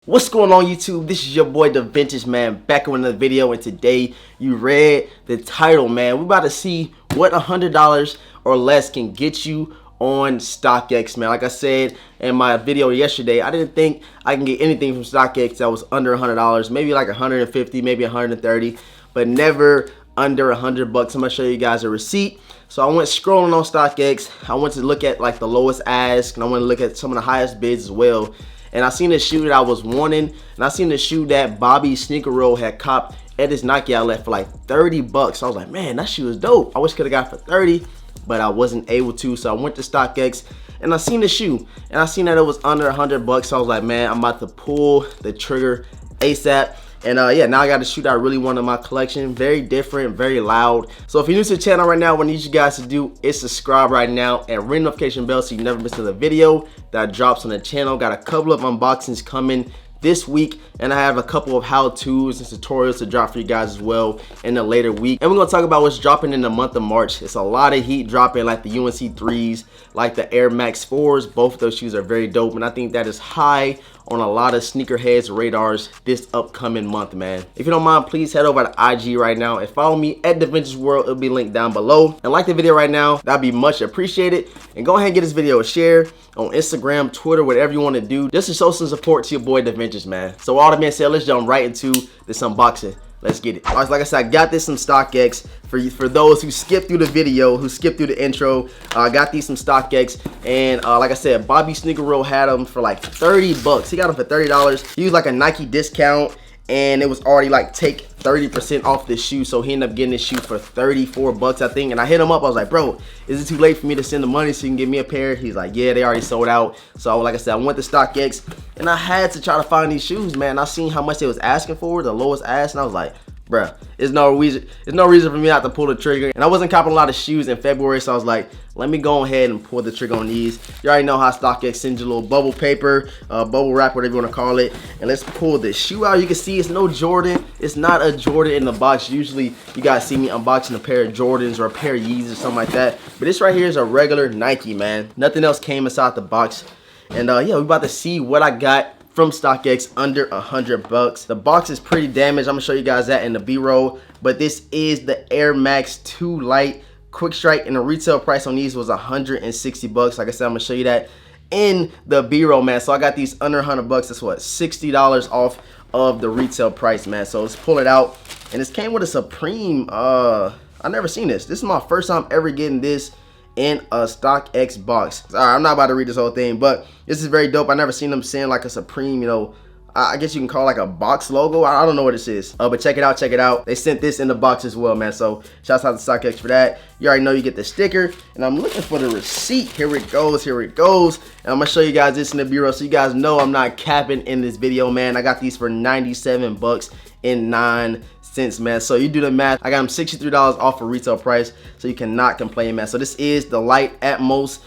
What's going on YouTube? This is your boy the Vintage Man back with another video, and today you read the title, man. We're about to see what $100 or less can get you on StockX, man. Like I said in my video yesterday, I didn't think I can get anything from StockX that was under $100, maybe like 150, maybe 130, but never under $100. I'm gonna show you guys a receipt. So I went scrolling on StockX. I went to look at like the lowest ask, and I went to look at some of the highest bids as well. And I seen the shoe that I was wanting, and I seen the shoe that Bobby Sneaker Roll had copped at his Nike outlet for like 30 bucks. So I was like, man, that shoe is dope. I wish I could have got it for 30, but I wasn't able to. So I went to StockX and I seen the shoe, and I seen that it was under 100 bucks. So I was like, man, I'm about to pull the trigger ASAP. And yeah, now I got a shoe that I really want in my collection. Very different, very loud. So if you're new to the channel right now, what I need you guys to do is subscribe right now and ring the notification bell so you never miss another video that drops on the channel. Got a couple of unboxings coming this week, and I have a couple of how-tos and tutorials to drop for you guys as well in the later week. And we're gonna talk about what's dropping in the month of March. It's a lot of heat dropping, like the UNC 3s, like the Air Max 4s. Both of those shoes are very dope, and I think that is high on a lot of sneakerheads' radars this upcoming month, man. If you don't mind, please head over to IG right now and follow me at Devintage World. It'll be linked down below. And like the video right now, that'd be much appreciated. And go ahead and get this video a share on Instagram, Twitter, whatever you want to do, just to show some support to your boy Devintage, man. So all that being said, let's jump right into this unboxing. Let's get it. All right, like I said, I got this from StockX. For those who skipped through the video, who skipped through the intro, I got these from StockX. And like I said, Bobby Sneaker Roll had them for like 30 bucks. He got them for $30. He used like a Nike discount, and it was already like take 30% off this shoe. So he ended up getting this shoe for 34 bucks, I think. And I hit him up. I was like, bro, is it too late for me to send the money so you can give me a pair? He's like, yeah, they already sold out. So like I said, I went to StockX and I had to try to find these shoes, man. I seen how much they was asking for, the lowest ask, and I was like, bruh, there's no reason for me not to pull the trigger. And I wasn't copping a lot of shoes in February, so I was like, let me go ahead and pull the trigger on these. You already know how StockX sends you a little bubble paper, bubble wrap, whatever you want to call it. And let's pull this shoe out. You can see it's no Jordan. It's not a Jordan in the box. Usually you guys see me unboxing a pair of Jordans or a pair of Yeezys or something like that. But this right here is a regular Nike, man. Nothing else came inside the box. And yeah, we're about to see what I got from StockX under 100 bucks. The box is pretty damaged. I'm gonna show you guys that in the B-roll, but this is the Air Max 2 Light Quick Strike, and the retail price on these was 160 bucks. Like I said, I'm gonna show you that in the B-roll, man. So I got these under 100 bucks. That's what, $60 off of the retail price, man. So let's pull it out, and this came with a Supreme. I never seen this. This is my first time ever getting this in a StockX box. All right, I'm not about to read this whole thing, but this is very dope. I never seen them send like a Supreme, you know, I guess you can call it like a box logo. I don't know what this is, but check it out, check it out. They sent this in the box as well, man. So shouts out to StockX for that. You already know you get the sticker, and I'm looking for the receipt. Here it goes, here it goes. And I'm gonna show you guys this in the bureau so you guys know I'm not capping in this video, man. I got these for 97 bucks and 9 cents, man. So you do the math. I got them $63 off of retail price, so you cannot complain, man. So this is the Light Atmos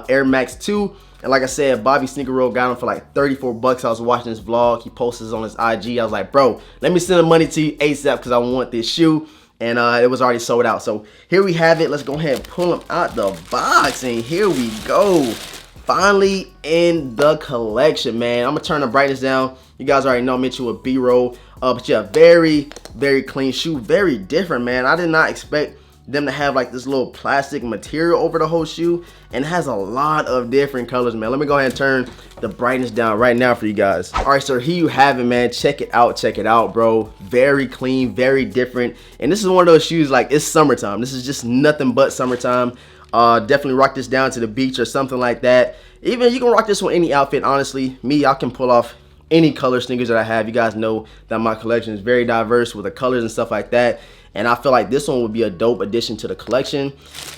Air Max 2. And like I said, Bobby Sneaker Roll got him for like 34 bucks. I was watching this vlog. He posted this on his IG. I was like, bro, let me send the money to you ASAP because I want this shoe. And it was already sold out. So here we have it. Let's go ahead and pull them out the box. And here we go. Finally in the collection, man. I'm going to turn the brightness down. You guys already know I'm into a B-roll. But yeah, very, very clean shoe. Very different, man. I did not expect them to have like this little plastic material over the whole shoe, and it has a lot of different colors, man. Let me go ahead and turn the brightness down right now for you guys. All right, so here you have it, man. Check it out, bro. Very clean, very different. And this is one of those shoes, like, it's summertime. This is just nothing but summertime. Definitely rock this down to the beach or something like that. Even you can rock this with any outfit, honestly. Me, I can pull off any color sneakers that I have. You guys know that my collection is very diverse with the colors and stuff like that. And I feel like this one would be a dope addition to the collection.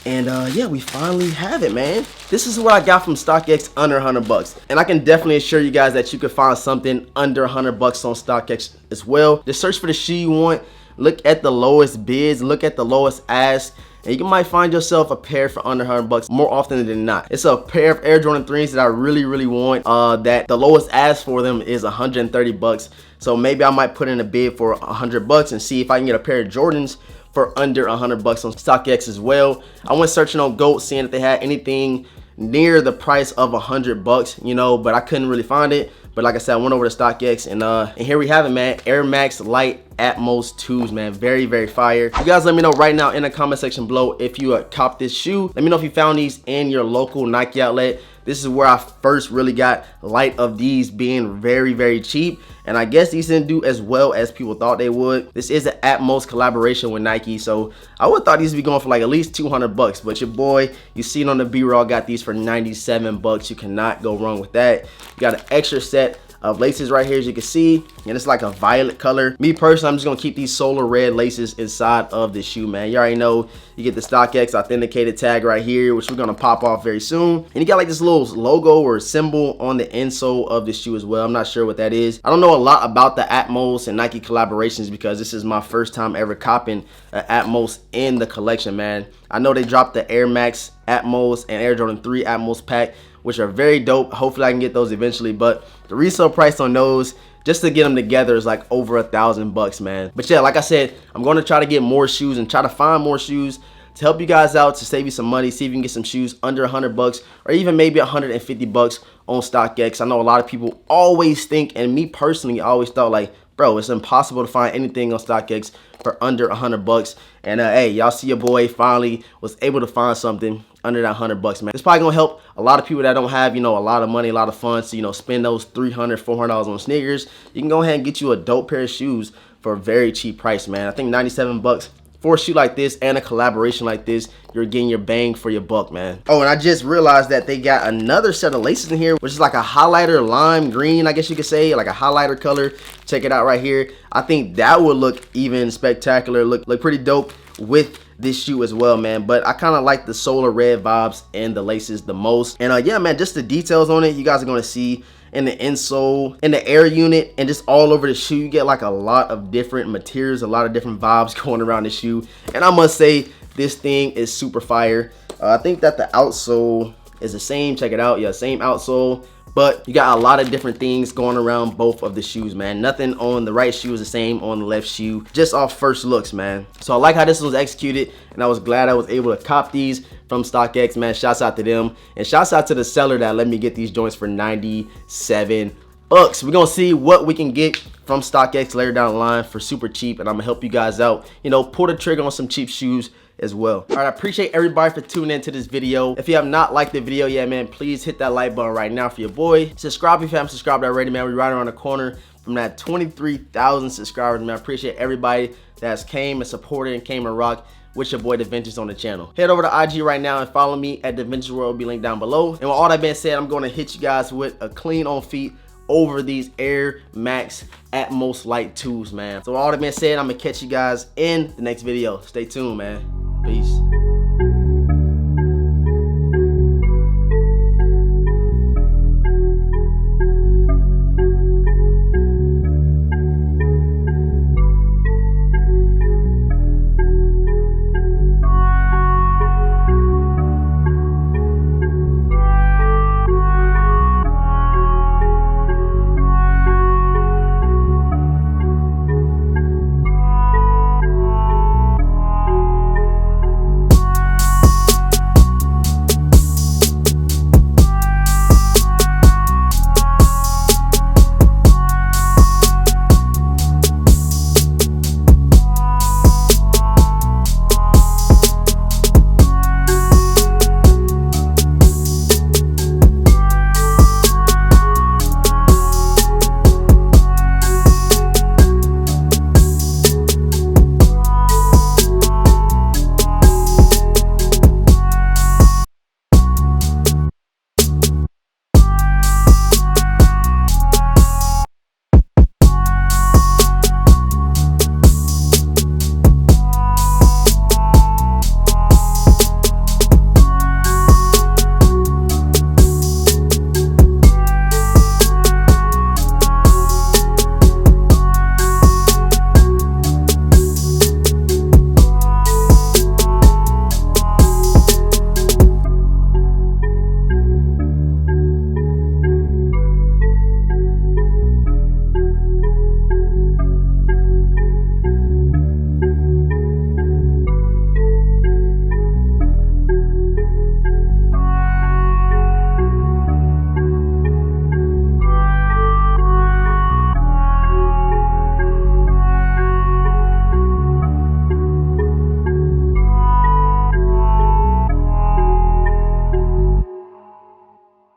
And yeah, we finally have it, man. This is what I got from StockX under 100 bucks. And I can definitely assure you guys that you could find something under 100 bucks on StockX as well. Just search for the shoe you want. Look at the lowest bids. Look at the lowest ask. And you might find yourself a pair for under 100 bucks more often than not. It's a pair of Air Jordan 3s that I really want. That the lowest ask for them is 130 bucks. So maybe I might put in a bid for 100 bucks and see if I can get a pair of Jordans for under 100 bucks on StockX as well. I went searching on GOAT, seeing if they had anything near the price of 100 bucks, you know, but I couldn't really find it. But like I said, I went over to StockX, and here we have it, man. Air Max Light Atmos 2s, man. Very, very fire. You guys let me know right now in the comment section below if you copped this shoe. Let me know if you found these in your local Nike outlet. This is where I first really got light of these being very, very cheap. And I guess these didn't do as well as people thought they would. This is an Atmos collaboration with Nike, so I would have thought these would be going for like at least 200 bucks. But your boy, you seen on the B-roll, got these for 97 bucks. You cannot go wrong with that. You got an extra set of laces right here, as you can see, and it's like a violet color. Me personally, I'm just gonna keep these solar red laces inside of the shoe, man. You already know you get the StockX authenticated tag right here, which we're gonna pop off very soon. And you got like this little logo or symbol on the insole of the shoe as well. I'm not sure what that is. I don't know a lot about the Atmos and Nike collaborations because this is my first time ever copping an Atmos in the collection, man. I know they dropped the Air Max Atmos and Air Jordan 3 Atmos pack, which are very dope. Hopefully I can get those eventually, but the resale price on those just to get them together is like over $1,000 man. But yeah, like I said, I'm going to try to get more shoes and try to find more shoes to help you guys out, to save you some money, see if you can get some shoes under $100 or even maybe $150 on StockX. I know a lot of people always think, and me personally, I always thought like, bro, it's impossible to find anything on StockX for under $100. And hey, y'all see your boy finally was able to find something under that $100, man. It's probably gonna help a lot of people that don't have, you know, a lot of money, a lot of funds to, you know, spend those $300, $400 on sneakers. You can go ahead and get you a dope pair of shoes for a very cheap price, man. I think 97 bucks for a shoe like this and a collaboration like this, you're getting your bang for your buck, man. Oh, and I just realized that they got another set of laces in here, which is like a highlighter lime green, I guess you could say, like a highlighter color. Check it out right here. I think that would look even spectacular, look pretty dope with this shoe as well, man. But I kind of like the solar red vibes and the laces the most. And yeah, man, just the details on it, you guys are going to see in the insole, in the air unit, and just all over the shoe. You get like a lot of different materials, a lot of different vibes going around the shoe. And I must say, this thing is super fire. I think that the outsole is the same. Check it out. Yeah, same outsole. But you got a lot of different things going around both of the shoes, man. Nothing on the right shoe is the same on the left shoe, just off first looks, man. So I like how this was executed, and I was glad I was able to cop these from StockX, man. Shouts out to them, and shouts out to the seller that let me get these joints for 97 bucks. We're gonna see what we can get from StockX later down the line for super cheap, and I'm gonna help you guys out, you know, pull the trigger on some cheap shoes as well. All right, I appreciate everybody for tuning into this video. If you have not liked the video yet, man, please hit that like button right now for your boy. Subscribe if you haven't subscribed already, man. We're right around the corner from that 23,000 subscribers, man. I appreciate everybody that's came and supported and came and rocked with your boy DEVINTAGE on the channel. Head over to IG right now and follow me at DEVINTAGE World. Will be linked down below. And with all that being said, I'm going to hit you guys with a clean on feet over these Air Max Atmos Light 2s, man. So with all that being said, I'm gonna catch you guys in the next video. Stay tuned, man. Peace.